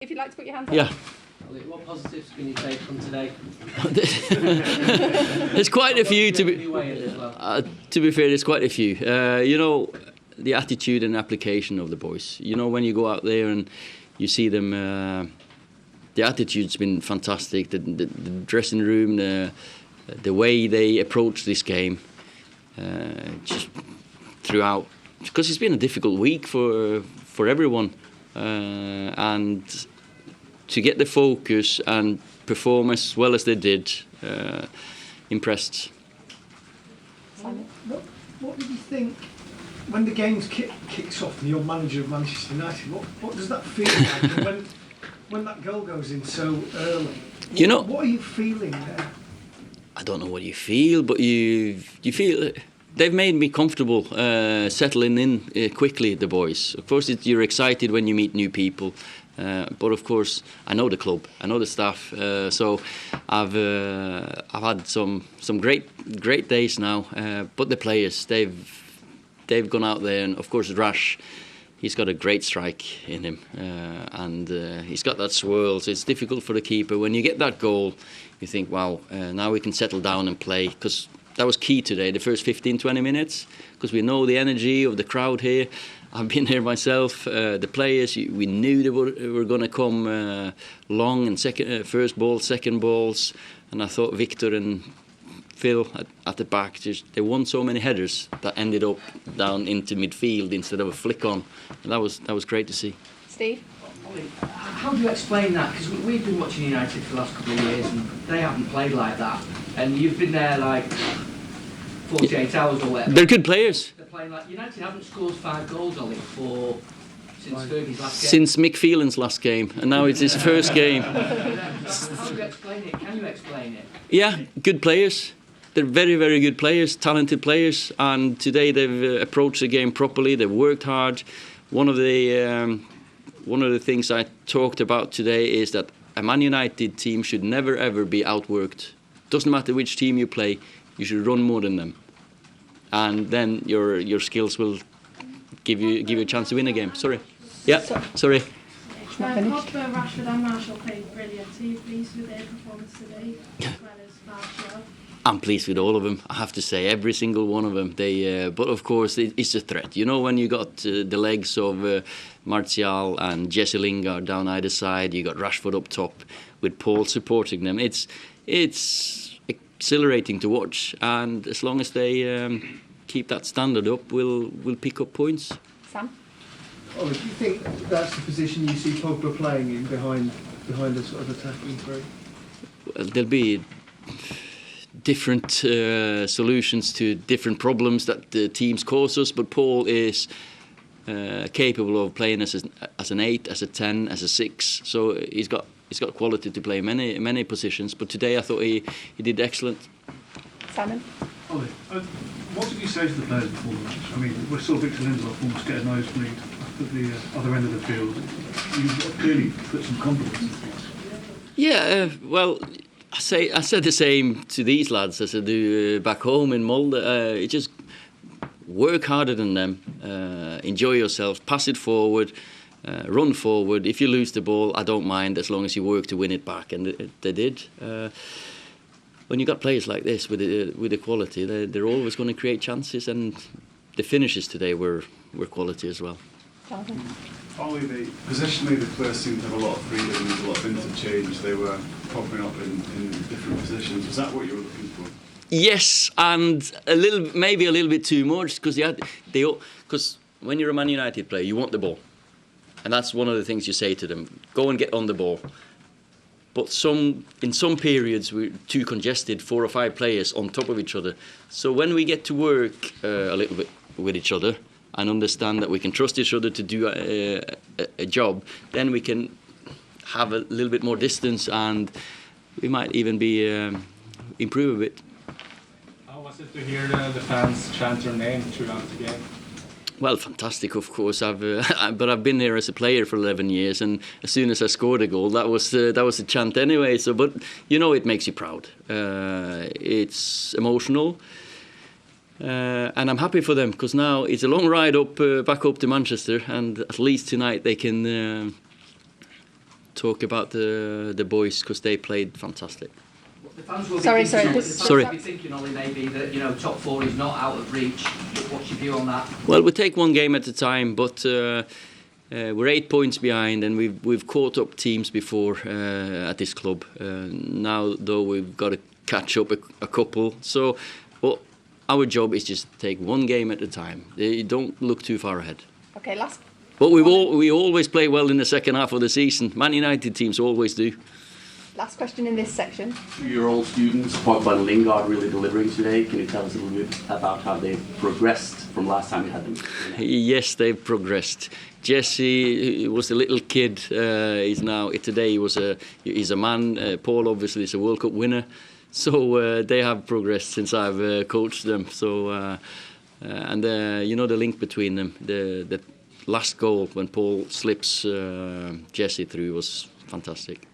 If you'd like to put your hand up. Yeah. What positives can you take from today? There's quite a few to be fair. There's quite a few. The attitude and application of the boys. When you go out there and you see them, the attitude's been fantastic. The dressing room, the way they approach this game, just throughout, because it's been a difficult week for everyone, and to get the focus and perform as well as they did, impressed. What did you think when the game kicks off and you're manager of Manchester United? What does that feel like? And when that goal goes in so early, what are you feeling there? I don't know what you feel, but you feel they've made me comfortable, settling in quickly. The boys, of course, you're excited when you meet new people. But of course, I know the club, I know the staff, so I've had some great days now. But the players, they've gone out there, and of course Rash, he's got a great strike in him, and he's got that swirl. So it's difficult for the keeper. When you get that goal, you think, wow, now we can settle down and play, because that was key today, the first 15-20 minutes, because we know the energy of the crowd here. I've been here myself. The players, we knew they were going to come long and first ball, second balls, and I thought Victor and Phil at the back, they won so many headers that ended up down into midfield instead of a flick on, and that was great to see. Steve? How do you explain that? Because we've been watching United for the last couple of years and they haven't played like that, and you've been there like 48 hours or whatever. They're good players. Playing like United haven't scored 5 goals, Ollie, since Fergie's last game. Since Mick Phelan's last game, and now it's his first game. How do you explain it? Can you explain it? Yeah, good players. They're very, very good players, talented players, and today they've approached the game properly. They've worked hard. One of the things I talked about today is that a Man United team should never ever be outworked. Doesn't matter which team you play, you should run more than them. And then your skills will give you a chance to win a game. Sorry. Yeah, sorry. Pogba, Rashford and Marshall played brilliant. Are you pleased with their performance today, as well as Martial? I'm pleased with all of them, I have to say, every single one of them. But of course, it's a threat. When you got the legs of Martial and Jesse Lingard down either side, you got Rashford up top with Paul supporting them. It's exhilarating to watch, and as long as they keep that standard up, we'll pick up points. Sam? Do you think that's the position you see Pogba playing in behind the sort of attacking three? Well, there'll be different solutions to different problems that the teams cause us, but Paul is capable of playing as an 8, as a 10, as a 6. So he's got quality to play many positions. But today I thought he did excellent. Simon? Ollie, what did you say to the players before the match? I mean, we saw Victor Lindelof almost get a nosebleed at the other end of the field. You clearly put some confidence in things. Yeah, well, I said the same to these lads as I do back home in Molde. Just work harder than them, enjoy yourself, pass it forward, run forward. If you lose the ball, I don't mind, as long as you work to win it back, and they did. When you got players like this with the quality, they're always going to create chances, and the finishes today were quality as well. Ollie, positionally the players seemed to have a lot of freedom and a lot of interchange. They were popping up in different positions. Was that what you were looking for? Yes, and maybe a little bit too much, because when you're a Man United player, you want the ball. And that's one of the things you say to them. Go and get on the ball. But in some periods, we're too congested, 4 or 5 players on top of each other. So when we get to work a little bit with each other and understand that we can trust each other to do a job, then we can have a little bit more distance, and we might even be improve a bit. How was it to hear the fans chant your name throughout the game? Well, fantastic, of course. But I've been here as a player for 11 years, and as soon as I scored a goal, that was a chant anyway. So, but it makes you proud. It's emotional, and I'm happy for them, because now it's a long ride back up to Manchester, and at least tonight they can talk about the boys because they played fantastic. The fans will be Sorry, thinking, sorry, the fans sorry. will be thinking, Ollie, maybe that top four is not out of reach. What's your view on that? Well, we take one game at a time, but we're 8 points behind, and we've caught up teams before at this club. Now, though, we've got to catch up a couple. So, well, our job is just to take one game at a time. They don't look too far ahead. Okay, last. But we always play well in the second half of the season. Man United teams always do. Last question in this section. Your old students, Pogba and Lingard, really delivering today. Can you tell us a little bit about how they've progressed from last time you had them? Yes, they've progressed. Jesse was a little kid. He's now today he's a man. Paul obviously is a World Cup winner. So they have progressed since I've coached them. So and the link between them, the last goal when Paul slips Jesse through was fantastic.